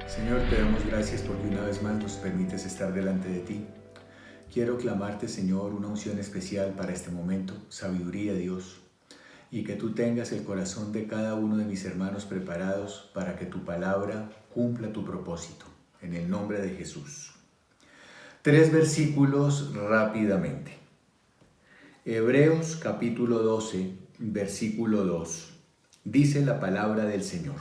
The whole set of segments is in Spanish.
Señor, te damos gracias porque una vez más nos permites estar delante de ti. Quiero clamarte, Señor, una unción especial para este momento, sabiduría, Dios, y que tú tengas el corazón de cada uno de mis hermanos preparados para que tu palabra cumpla tu propósito. En el nombre de Jesús. 3 versículos rápidamente. Hebreos capítulo 12, versículo 2. Dice la palabra del Señor: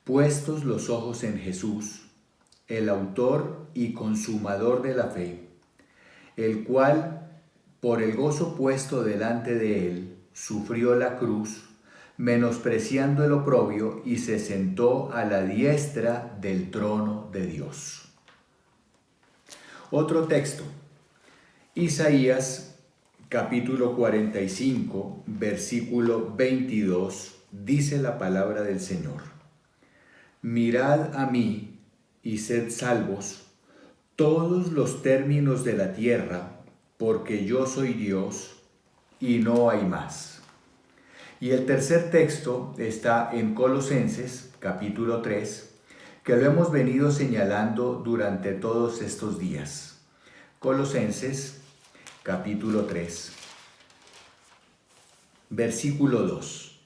puestos los ojos en Jesús, el autor y consumador de la fe, el cual, por el gozo puesto delante de él, sufrió la cruz, menospreciando el oprobio, y se sentó a la diestra del trono de Dios. Otro texto, Isaías capítulo 45, versículo 22, dice la palabra del Señor: mirad a mí y sed salvos todos los términos de la tierra, porque yo soy Dios y no hay más. Y el tercer texto está en Colosenses capítulo 3, que lo hemos venido señalando durante todos estos días. Colosenses capítulo 3, versículo 2.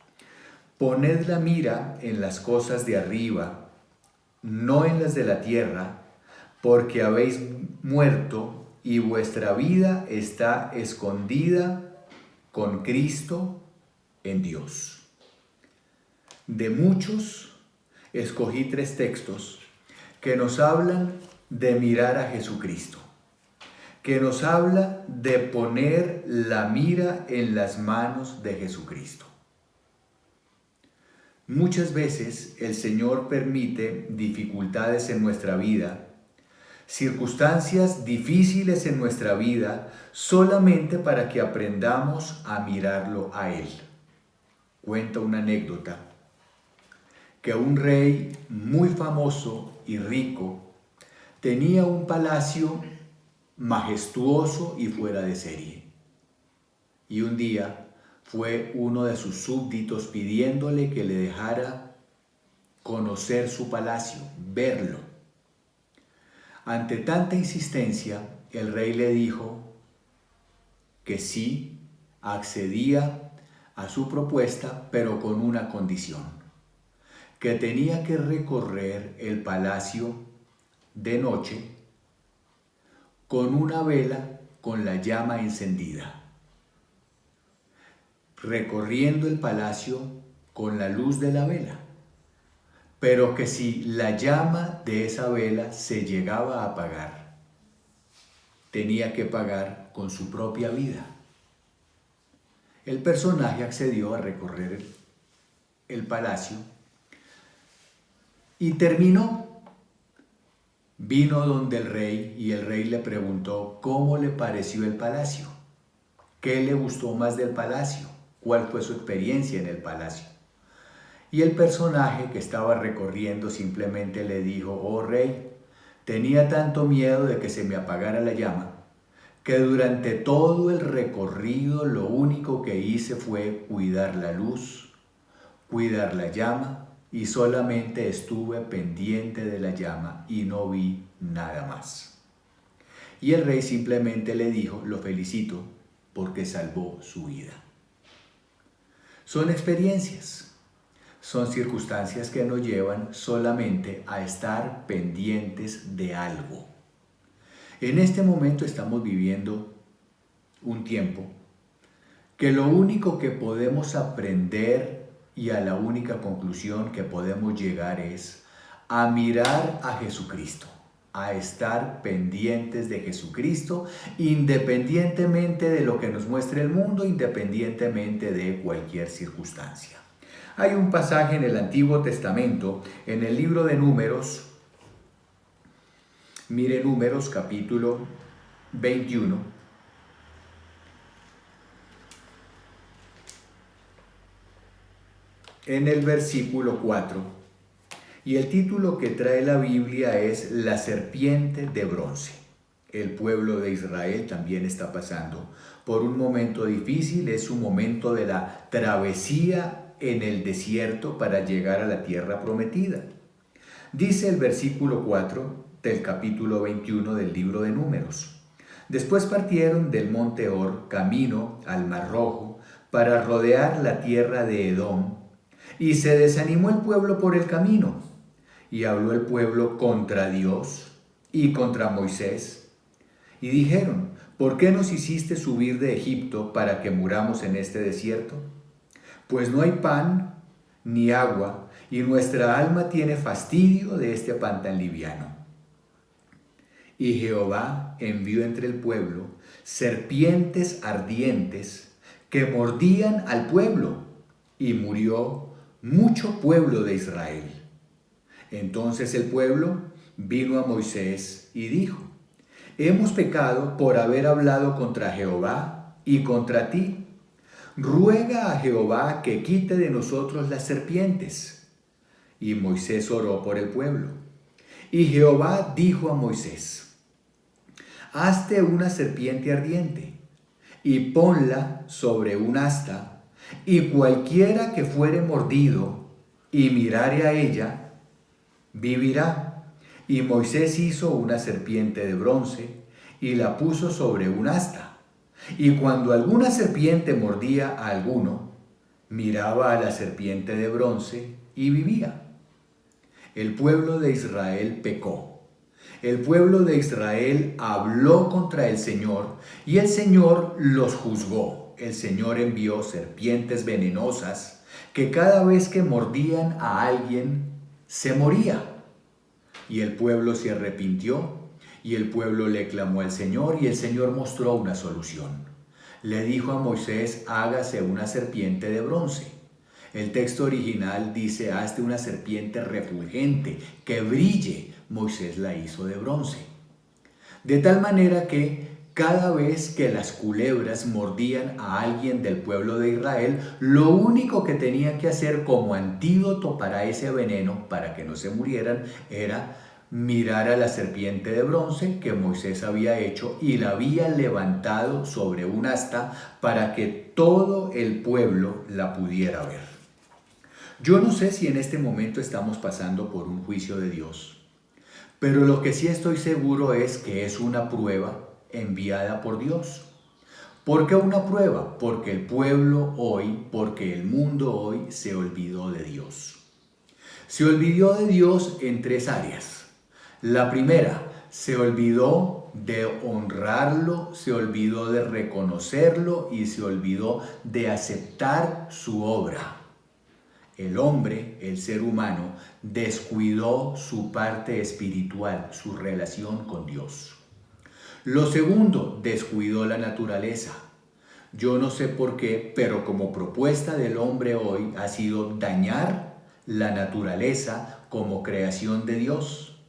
Poned la mira en las cosas de arriba, no en las de la tierra, porque habéis muerto y vuestra vida está escondida con Cristo en Dios. De muchos escogí 3 textos que nos hablan de mirar a Jesucristo, que nos habla de poner la mira en las manos de Jesucristo. Muchas veces el Señor permite dificultades en nuestra vida, circunstancias difíciles en nuestra vida, solamente para que aprendamos a mirarlo a Él. Cuenta una anécdota que un rey muy famoso y rico tenía un palacio majestuoso y fuera de serie. Y un día fue uno de sus súbditos pidiéndole que le dejara conocer su palacio, verlo. Ante tanta insistencia, el rey le dijo que sí, accedía a su propuesta, pero con una condición: que tenía que recorrer el palacio de noche con una vela con la llama encendida, recorriendo el palacio con la luz de la vela, pero que si la llama de esa vela se llegaba a apagar, tenía que pagar con su propia vida. El personaje accedió a recorrer el palacio y terminó. Vino donde el rey y el rey le preguntó cómo le pareció el palacio, qué le gustó más del palacio, cuál fue su experiencia en el palacio. Y el personaje que estaba recorriendo simplemente le dijo: oh rey, tenía tanto miedo de que se me apagara la llama, que durante todo el recorrido lo único que hice fue cuidar la luz, cuidar la llama, y solamente estuve pendiente de la llama y no vi nada más. Y el rey simplemente le dijo: lo felicito porque salvó su vida. Son experiencias, son circunstancias que nos llevan solamente a estar pendientes de algo. En este momento estamos viviendo un tiempo que lo único que podemos aprender y a la única conclusión que podemos llegar es a mirar a Jesucristo, a estar pendientes de Jesucristo, independientemente de lo que nos muestre el mundo, independientemente de cualquier circunstancia. Hay un pasaje en el Antiguo Testamento, en el libro de Números. Mire Números capítulo 21. En el versículo 4. Y el título que trae la Biblia es La serpiente de bronce. El pueblo de Israel también está pasando por un momento difícil. Es un momento de la travesía en el desierto para llegar a la tierra prometida. Dice el versículo 4 del capítulo 21 del libro de Números. Después partieron del monte Hor camino al Mar Rojo para rodear la tierra de Edom, y se desanimó el pueblo por el camino, y habló el pueblo contra Dios y contra Moisés, y dijeron: ¿por qué nos hiciste subir de Egipto para que muramos en este desierto? Pues no hay pan ni agua, y nuestra alma tiene fastidio de este pan tan liviano. Y Jehová envió entre el pueblo serpientes ardientes que mordían al pueblo, y murió mucho pueblo de Israel. Entonces el pueblo vino a Moisés y dijo: hemos pecado por haber hablado contra Jehová y contra ti. Ruega a Jehová que quite de nosotros las serpientes. Y Moisés oró por el pueblo. Y Jehová dijo a Moisés: hazte una serpiente ardiente y ponla sobre un asta, y cualquiera que fuere mordido y mirare a ella, vivirá. Y Moisés hizo una serpiente de bronce y la puso sobre un asta. Y cuando alguna serpiente mordía a alguno, miraba a la serpiente de bronce y vivía. El pueblo de Israel pecó. El pueblo de Israel habló contra el Señor y el Señor los juzgó. El Señor envió serpientes venenosas que cada vez que mordían a alguien se moría. Y el pueblo se arrepintió y el pueblo le clamó al Señor y el Señor mostró una solución. Le dijo a Moisés: hágase una serpiente de bronce. El texto original dice: hazte una serpiente refulgente que brille. Moisés la hizo de bronce. De tal manera que cada vez que las culebras mordían a alguien del pueblo de Israel, lo único que tenían que hacer como antídoto para ese veneno, para que no se murieran, era mirar a la serpiente de bronce que Moisés había hecho y la había levantado sobre un asta para que todo el pueblo la pudiera ver. Yo no sé si en este momento estamos pasando por un juicio de Dios, pero lo que sí estoy seguro es que es una prueba enviada por Dios. ¿Por qué una prueba? Porque el pueblo hoy, porque el mundo hoy se olvidó de Dios. Se olvidó de Dios en tres áreas. La primera, se olvidó de honrarlo, se olvidó de reconocerlo y se olvidó de aceptar su obra. El hombre, el ser humano, descuidó su parte espiritual, su relación con Dios. Lo segundo, descuidó la naturaleza. Yo no sé por qué, pero como propuesta del hombre hoy ha sido dañar la naturaleza como creación de Dios.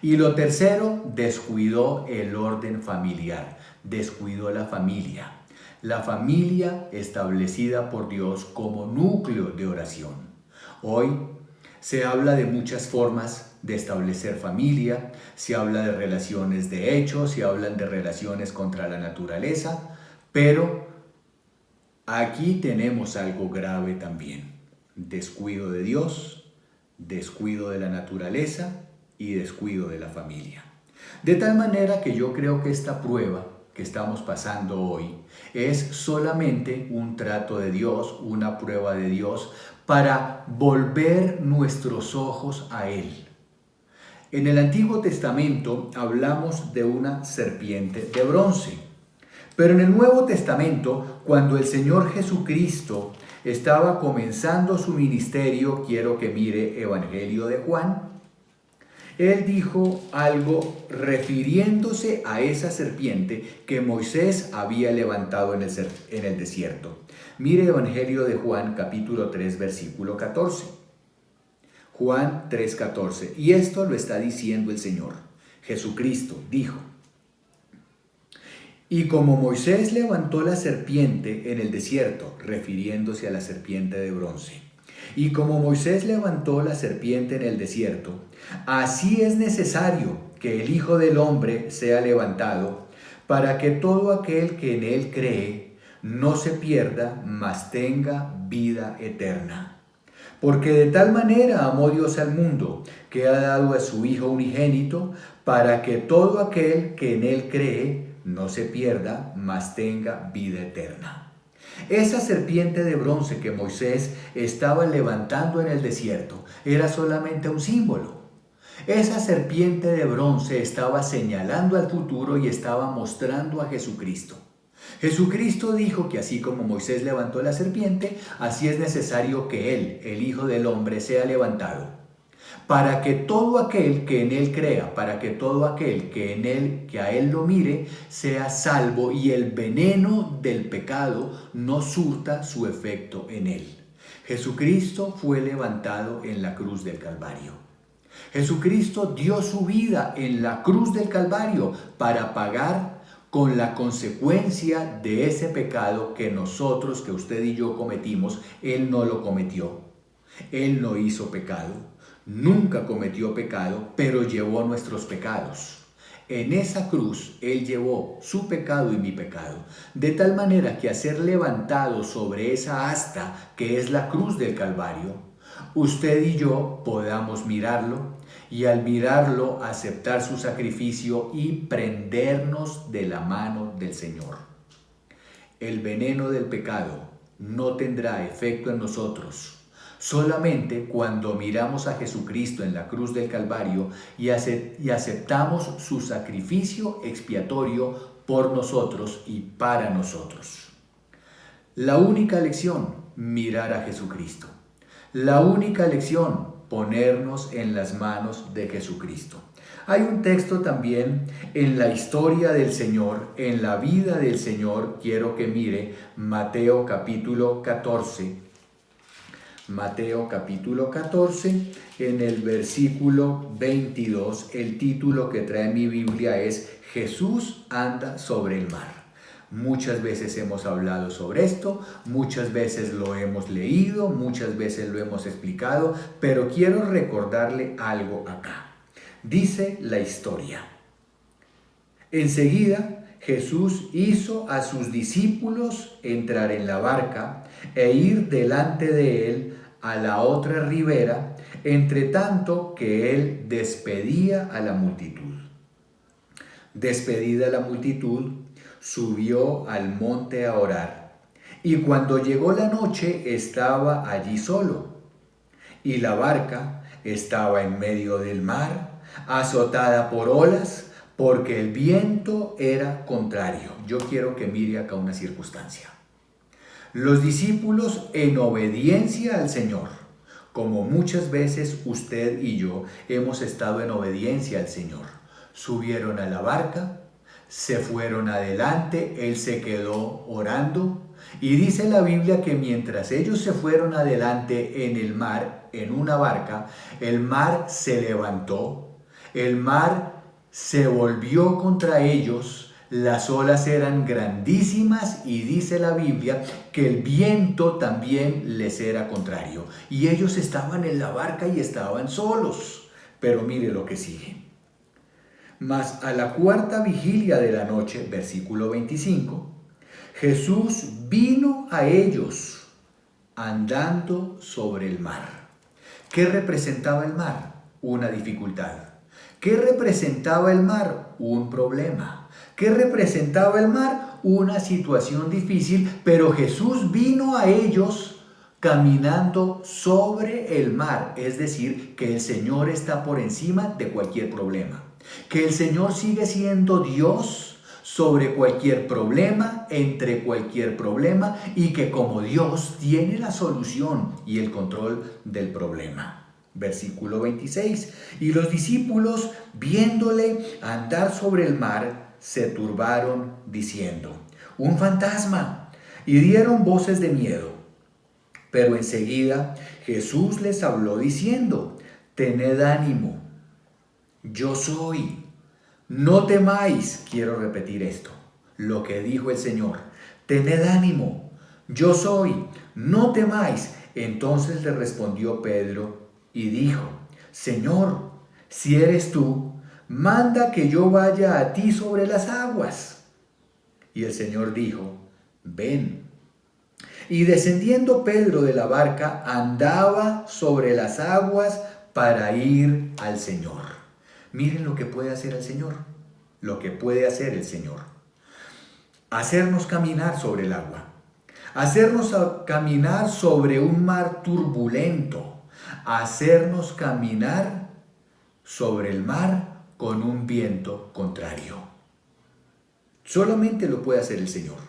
Y lo tercero, descuidó el orden familiar, descuidó la familia establecida por Dios como núcleo de oración. Hoy se habla de muchas formas de establecer familia, se habla de relaciones de hecho, se hablan de relaciones contra la naturaleza, pero aquí tenemos algo grave también: descuido de Dios, descuido de la naturaleza y descuido de la familia. De tal manera que yo creo que esta prueba que estamos pasando hoy es solamente un trato de Dios, una prueba de Dios para volver nuestros ojos a Él. En el Antiguo Testamento hablamos de una serpiente de bronce, pero en el Nuevo Testamento, cuando el Señor Jesucristo estaba comenzando su ministerio, quiero que mire Evangelio de Juan, Él dijo algo refiriéndose a esa serpiente que Moisés había levantado en el desierto. Mire Evangelio de Juan, capítulo 3, versículo 14. Juan 3, 14. Y esto lo está diciendo el Señor. Jesucristo dijo: y como Moisés levantó la serpiente en el desierto, refiriéndose a la serpiente de bronce, y como Moisés levantó la serpiente en el desierto, así es necesario que el Hijo del Hombre sea levantado, para que todo aquel que en él cree no se pierda, mas tenga vida eterna. Porque de tal manera amó Dios al mundo, que ha dado a su Hijo unigénito, para que todo aquel que en Él cree no se pierda, mas tenga vida eterna. Esa serpiente de bronce que Moisés estaba levantando en el desierto era solamente un símbolo. Esa serpiente de bronce estaba señalando al futuro y estaba mostrando a Jesucristo. Jesucristo dijo que así como Moisés levantó la serpiente, así es necesario que Él, el Hijo del Hombre, sea levantado, para que todo aquel que en Él crea, para que todo aquel que a Él lo mire, sea salvo y el veneno del pecado no surta su efecto en Él. Jesucristo fue levantado en la cruz del Calvario. Jesucristo dio su vida en la cruz del Calvario para pagar con la consecuencia de ese pecado que nosotros, que usted y yo cometimos. Él no lo cometió. Él no hizo pecado. Nunca cometió pecado, pero llevó nuestros pecados. En esa cruz Él llevó su pecado y mi pecado, de tal manera que a ser levantado sobre esa asta que es la cruz del Calvario, usted y yo podamos mirarlo y al mirarlo aceptar su sacrificio y prendernos de la mano del Señor. El veneno del pecado no tendrá efecto en nosotros solamente cuando miramos a Jesucristo en la cruz del Calvario y aceptamos su sacrificio expiatorio por nosotros y para nosotros. La única lección, mirar a Jesucristo. La única lección, ponernos en las manos de Jesucristo. Hay un texto también en la historia del Señor, en la vida del Señor, quiero que mire Mateo capítulo 14. Mateo capítulo 14, en el versículo 22, el título que trae mi Biblia es Jesús anda sobre el mar. Muchas veces hemos hablado sobre esto, muchas veces lo hemos leído, muchas veces lo hemos explicado, pero quiero recordarle algo acá. Dice la historia. Enseguida Jesús hizo a sus discípulos entrar en la barca e ir delante de él a la otra ribera, entre tanto que él despedía a la multitud. Despedida la multitud, subió al monte a orar, y cuando llegó la noche estaba allí solo, y la barca estaba en medio del mar, azotada por olas, porque el viento era contrario. Yo quiero que mire acá una circunstancia. Los discípulos, en obediencia al Señor, como muchas veces usted y yo hemos estado en obediencia al Señor, subieron a la barca, se fueron adelante, Él se quedó orando, y dice la Biblia que mientras ellos se fueron adelante en el mar, en una barca, el mar se levantó, el mar se volvió contra ellos, las olas eran grandísimas y dice la Biblia que el viento también les era contrario. Y ellos estaban en la barca y estaban solos. Pero mire lo que sigue. Mas a la cuarta vigilia de la noche, versículo 25, Jesús vino a ellos andando sobre el mar. ¿Qué representaba el mar? Una dificultad. ¿Qué representaba el mar? Un problema. ¿Qué representaba el mar? Una situación difícil, pero Jesús vino a ellos caminando sobre el mar. Es decir, que el Señor está por encima de cualquier problema. Que el Señor sigue siendo Dios sobre cualquier problema, entre cualquier problema, y que como Dios tiene la solución y el control del problema. Versículo 26. Y los discípulos, viéndole andar sobre el mar, se turbaron diciendo: ¡un fantasma! Y dieron voces de miedo. Pero enseguida Jesús les habló diciendo: tened ánimo, yo soy. No temáis. Quiero repetir esto, lo que dijo el Señor: tened ánimo, yo soy, no temáis. Entonces le respondió Pedro y dijo: Señor, si eres tú, manda que yo vaya a ti sobre las aguas. Y el Señor dijo: ven. Y descendiendo Pedro de la barca, andaba sobre las aguas para ir al Señor. Miren lo que puede hacer el Señor, lo que puede hacer el Señor. Hacernos caminar sobre el agua, hacernos caminar sobre un mar turbulento, hacernos caminar sobre el mar con un viento contrario. Solamente lo puede hacer el Señor.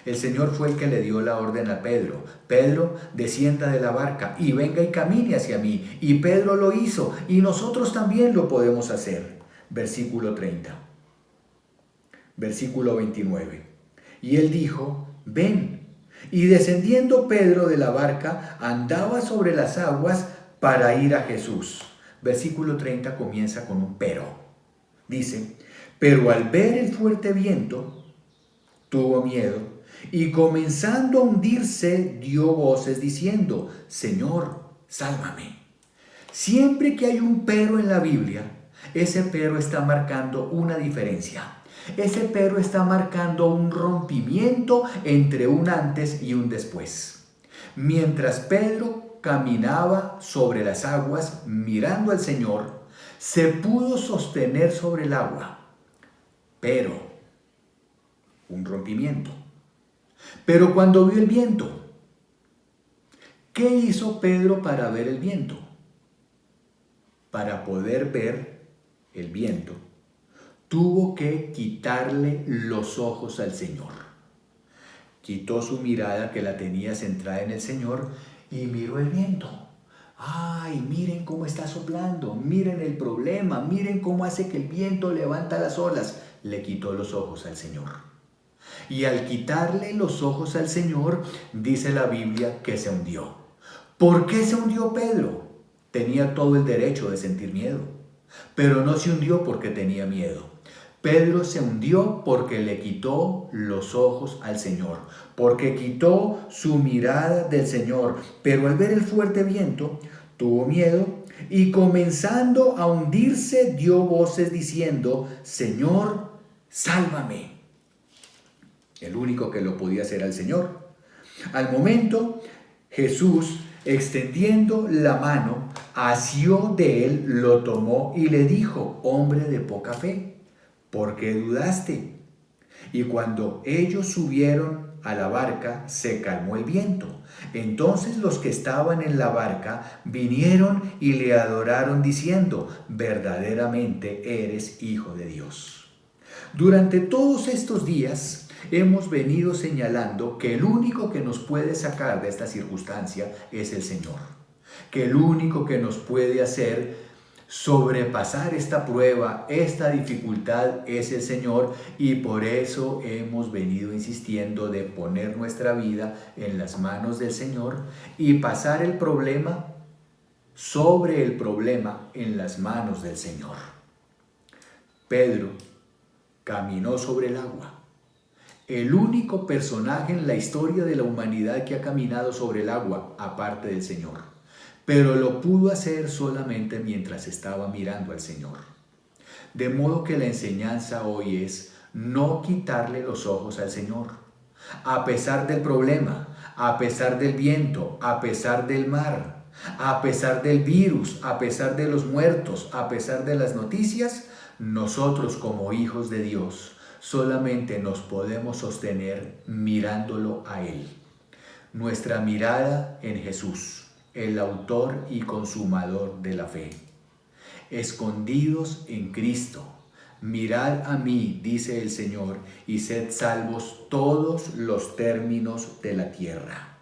El Señor fue el que le dio la orden a Pedro. Pedro, descienda de la barca y venga y camine hacia mí. Y Pedro lo hizo y nosotros también lo podemos hacer. Versículo 30. Versículo 29. Y él dijo, ven. Y descendiendo Pedro de la barca, andaba sobre las aguas para ir a Jesús. Versículo 30 comienza con un pero. Dice, pero al ver el fuerte viento, tuvo miedo y comenzando a hundirse dio voces diciendo, Señor, sálvame. Siempre que hay un pero en la Biblia, ese pero está marcando una diferencia. Ese pero está marcando un rompimiento entre un antes y un después. Mientras Pedro caminaba sobre las aguas mirando al Señor, se pudo sostener sobre el agua, pero un rompimiento. Pero cuando vio el viento, ¿qué hizo Pedro para ver el viento? Para poder ver el viento, tuvo que quitarle los ojos al Señor. Quitó su mirada que la tenía centrada en el Señor y miró el viento. ¡Ay, miren cómo está soplando! Miren el problema, miren cómo hace que el viento levanta las olas. Le quitó los ojos al Señor. Y al quitarle los ojos al Señor, dice la Biblia que se hundió. ¿Por qué se hundió Pedro? Tenía todo el derecho de sentir miedo, pero no se hundió porque tenía miedo. Pedro se hundió porque le quitó los ojos al Señor, porque quitó su mirada del Señor. Pero al ver el fuerte viento, tuvo miedo y comenzando a hundirse dio voces diciendo, Señor, sálvame. El único que lo podía hacer era el Señor. Al momento, Jesús, extendiendo la mano, asió de él, lo tomó y le dijo, hombre de poca fe, ¿por qué dudaste? Y cuando ellos subieron a la barca, se calmó el viento. Entonces los que estaban en la barca vinieron y le adoraron diciendo, verdaderamente eres Hijo de Dios. Durante todos estos días, hemos venido señalando que el único que nos puede sacar de esta circunstancia es el Señor. Que el único que nos puede hacer sobrepasar esta prueba, esta dificultad es el Señor, y por eso hemos venido insistiendo de poner nuestra vida en las manos del Señor y pasar el problema sobre el problema en las manos del Señor. Pedro caminó sobre el agua. El único personaje en la historia de la humanidad que ha caminado sobre el agua, aparte del Señor. Pero lo pudo hacer solamente mientras estaba mirando al Señor. De modo que la enseñanza hoy es no quitarle los ojos al Señor. A pesar del problema, a pesar del viento, a pesar del mar, a pesar del virus, a pesar de los muertos, a pesar de las noticias, nosotros como hijos de Dios solamente nos podemos sostener mirándolo a Él. Nuestra mirada en Jesús, el autor y consumador de la fe. Escondidos en Cristo, mirad a mí, dice el Señor, y sed salvos todos los términos de la tierra.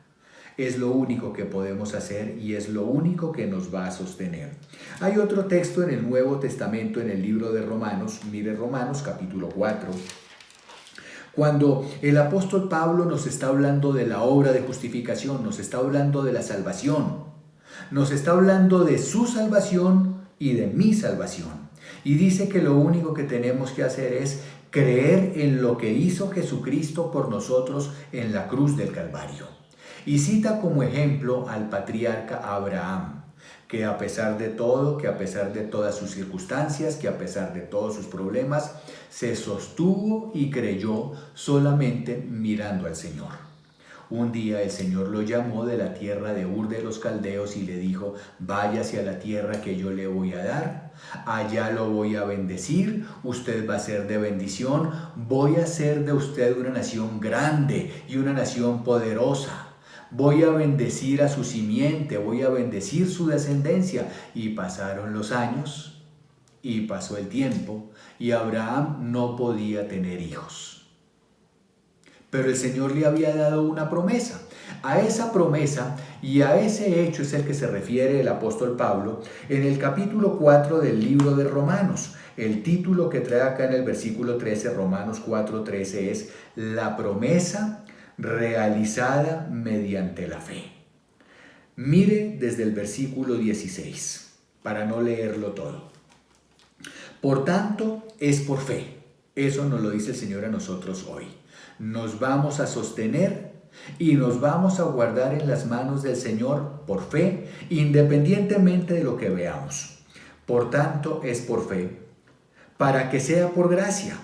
Es lo único que podemos hacer y es lo único que nos va a sostener. Hay otro texto en el Nuevo Testamento, en el libro de Romanos, mire Romanos capítulo 4, cuando el apóstol Pablo nos está hablando de la obra de justificación, nos está hablando de la salvación, nos está hablando de su salvación y de mi salvación. Y dice que lo único que tenemos que hacer es creer en lo que hizo Jesucristo por nosotros en la cruz del Calvario. Y cita como ejemplo al patriarca Abraham, que a pesar de todo, que a pesar de todas sus circunstancias, que a pesar de todos sus problemas, se sostuvo y creyó solamente mirando al Señor. Un día el Señor lo llamó de la tierra de Ur de los Caldeos y le dijo: váyase a la tierra que yo le voy a dar, allá lo voy a bendecir, usted va a ser de bendición, voy a hacer de usted una nación grande y una nación poderosa. Voy a bendecir a su simiente, voy a bendecir su descendencia. Y pasaron los años y pasó el tiempo y Abraham no podía tener hijos. Pero el Señor le había dado una promesa. A esa promesa y a ese hecho es el que se refiere el apóstol Pablo en el capítulo 4 del libro de Romanos. El título que trae acá en el versículo 13, Romanos 4:13, es la promesa realizada mediante la fe. Mire desde el versículo 16, para no leerlo todo. Por tanto, es por fe. Eso nos lo dice el Señor a nosotros hoy. Nos vamos a sostener y nos vamos a guardar en las manos del Señor por fe, independientemente de lo que veamos. Por tanto, es por fe, para que sea por gracia,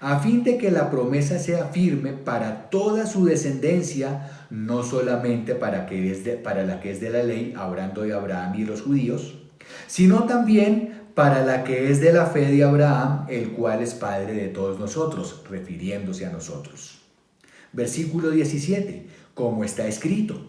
a fin de que la promesa sea firme para toda su descendencia, no solamente para la que es de la ley, hablando de Abraham y los judíos, sino también para la que es de la fe de Abraham, el cual es Padre de todos nosotros, refiriéndose a nosotros. Versículo 17, como está escrito: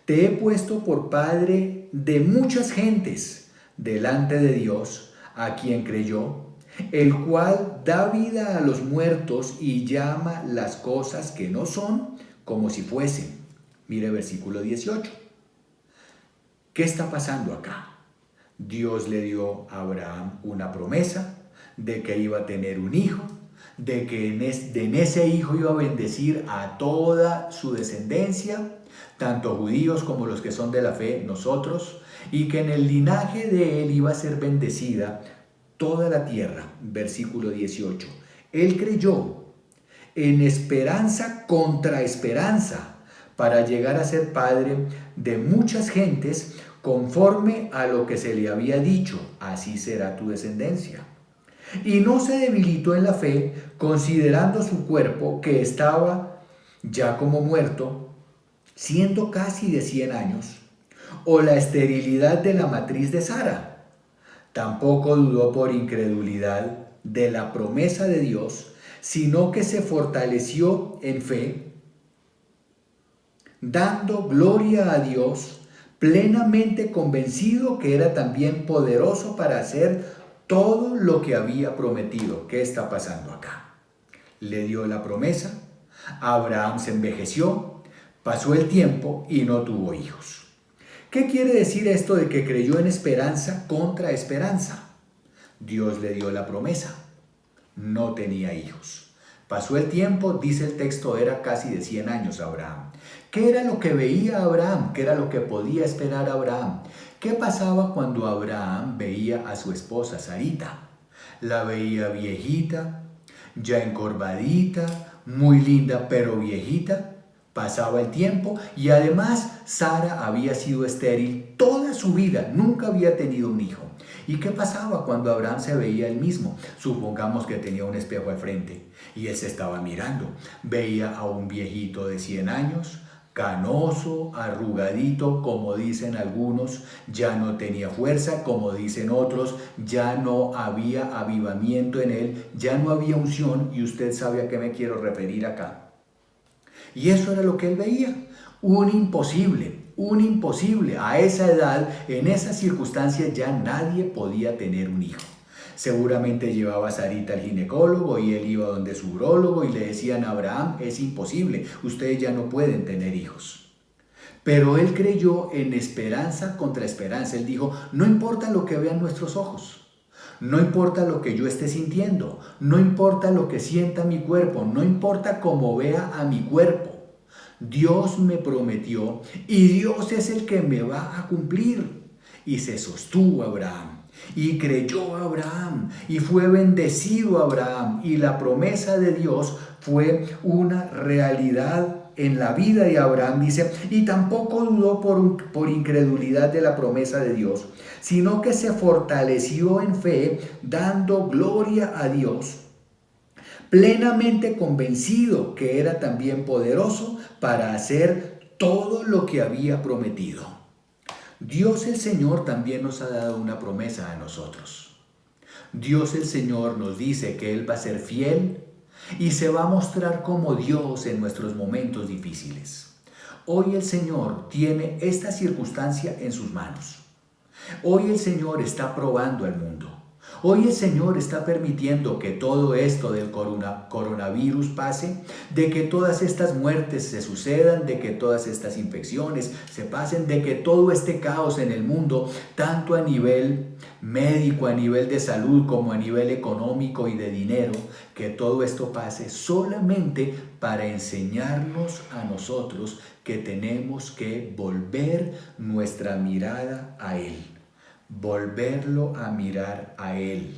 te he puesto por padre de muchas gentes delante de Dios, a quien creyó, el cual da vida a los muertos y llama las cosas que no son como si fuesen. Mire versículo 18. ¿Qué está pasando acá? Dios le dio a Abraham una promesa de que iba a tener un hijo, de que en ese hijo iba a bendecir a toda su descendencia, tanto judíos como los que son de la fe, nosotros, y que en el linaje de él iba a ser bendecida toda la tierra. Versículo 18. Él creyó en esperanza contra esperanza para llegar a ser padre de muchas gentes, conforme a lo que se le había dicho: así será tu descendencia. Y no se debilitó en la fe, considerando su cuerpo, que estaba ya como muerto, siendo casi de 100 años, o la esterilidad de la matriz de Sara. Tampoco dudó por incredulidad de la promesa de Dios, sino que se fortaleció en fe, dando gloria a Dios, plenamente convencido que era también poderoso para hacer todo lo que había prometido. ¿Qué está pasando acá? Le dio la promesa, Abraham se envejeció, pasó el tiempo y no tuvo hijos. ¿Qué quiere decir esto de que creyó en esperanza contra esperanza? Dios le dio la promesa, no tenía hijos. Pasó el tiempo, dice el texto, era casi de 100 años Abraham. ¿Qué era lo que veía Abraham? ¿Qué era lo que podía esperar Abraham? ¿Qué pasaba cuando Abraham veía a su esposa Sarita? La veía viejita, ya encorvadita, muy linda, pero viejita. Pasaba el tiempo y además Sara había sido estéril toda su vida, nunca había tenido un hijo. ¿Y qué pasaba cuando Abraham se veía él mismo? Supongamos que tenía un espejo al frente y él se estaba mirando. Veía a un viejito de 100 años, canoso, arrugadito, como dicen algunos, ya no tenía fuerza, como dicen otros, ya no había avivamiento en él, ya no había unción, y usted sabe a qué me quiero referir acá. Y eso era lo que él veía, un imposible. A esa edad, en esas circunstancias, ya nadie podía tener un hijo. Seguramente llevaba a Sarita al ginecólogo y él iba donde su urólogo y le decían: Abraham, es imposible, ustedes ya no pueden tener hijos. Pero él creyó en esperanza contra esperanza. Él dijo: no importa lo que vean nuestros ojos, no importa lo que yo esté sintiendo, no importa lo que sienta mi cuerpo, no importa cómo vea a mi cuerpo. Dios me prometió y Dios es el que me va a cumplir. Y se sostuvo Abraham, y creyó Abraham, y fue bendecido Abraham, y la promesa de Dios fue una realidad en la vida de Abraham, dice, y tampoco dudó por incredulidad de la promesa de Dios, sino que se fortaleció en fe, dando gloria a Dios, plenamente convencido que era también poderoso para hacer todo lo que había prometido. Dios el Señor también nos ha dado una promesa a nosotros. Dios el Señor nos dice que Él va a ser fiel y se va a mostrar como Dios en nuestros momentos difíciles. Hoy el Señor tiene esta circunstancia en sus manos. Hoy el Señor está probando al mundo. Hoy el Señor está permitiendo que todo esto del coronavirus pase, de que todas estas muertes se sucedan, de que todas estas infecciones se pasen, de que todo este caos en el mundo, tanto a nivel médico, a nivel de salud, como a nivel económico y de dinero, que todo esto pase solamente para enseñarnos a nosotros que tenemos que volver nuestra mirada a Él. Volverlo a mirar a Él,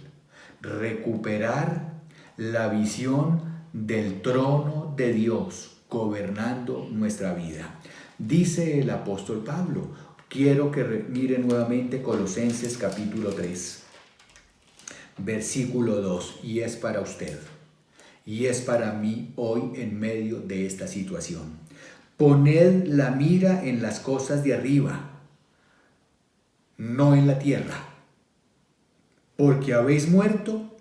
recuperar la visión del trono de Dios gobernando nuestra vida. Dice el apóstol Pablo, quiero que miren nuevamente Colosenses capítulo 3, versículo 2, y es para usted, y es para mí hoy en medio de esta situación. Poned la mira en las cosas de arriba, no en la tierra, porque habéis muerto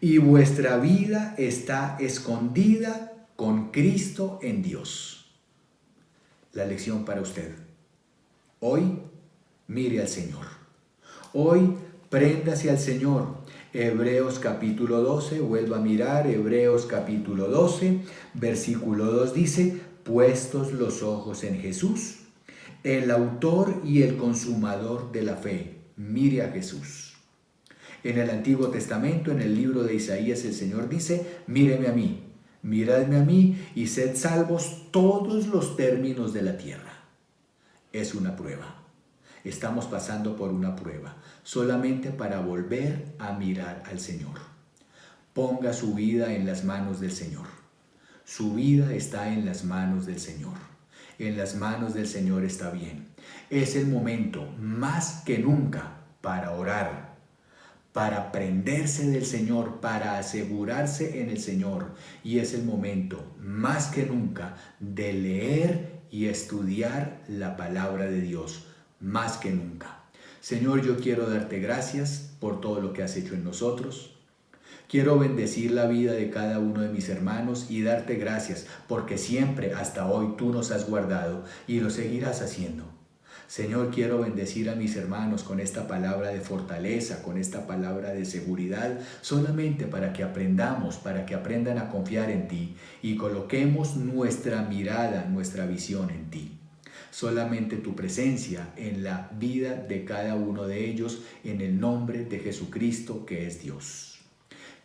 y vuestra vida está escondida con Cristo en Dios. La lección para usted. Hoy mire al Señor. Hoy préndase al Señor. Hebreos capítulo 12, vuelva a mirar, Hebreos capítulo 12, versículo 2 dice, puestos los ojos en Jesús, el autor y el consumador de la fe. Mire a Jesús. En el Antiguo Testamento, en el libro de Isaías, el Señor dice, míreme a mí, miradme a mí y sed salvos todos los términos de la tierra. Es una prueba. Estamos pasando por una prueba, solamente para volver a mirar al Señor. Ponga su vida en las manos del Señor. Su vida está en las manos del Señor. En las manos del Señor está bien. Es el momento más que nunca para orar, para prenderse del Señor, para asegurarse en el Señor. Y es el momento más que nunca de leer y estudiar la palabra de Dios, más que nunca. Señor, yo quiero darte gracias por todo lo que has hecho en nosotros. Quiero bendecir la vida de cada uno de mis hermanos y darte gracias porque siempre hasta hoy tú nos has guardado y lo seguirás haciendo. Señor, quiero bendecir a mis hermanos con esta palabra de fortaleza, con esta palabra de seguridad, solamente para que aprendamos, para que aprendan a confiar en ti y coloquemos nuestra mirada, nuestra visión en ti. Solamente tu presencia en la vida de cada uno de ellos, en el nombre de Jesucristo, que es Dios.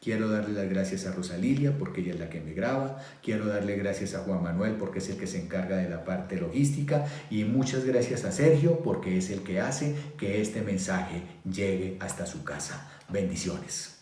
Quiero darle las gracias a Rosa Lilia porque ella es la que me graba. Quiero darle gracias a Juan Manuel porque es el que se encarga de la parte logística. Y muchas gracias a Sergio porque es el que hace que este mensaje llegue hasta su casa. Bendiciones.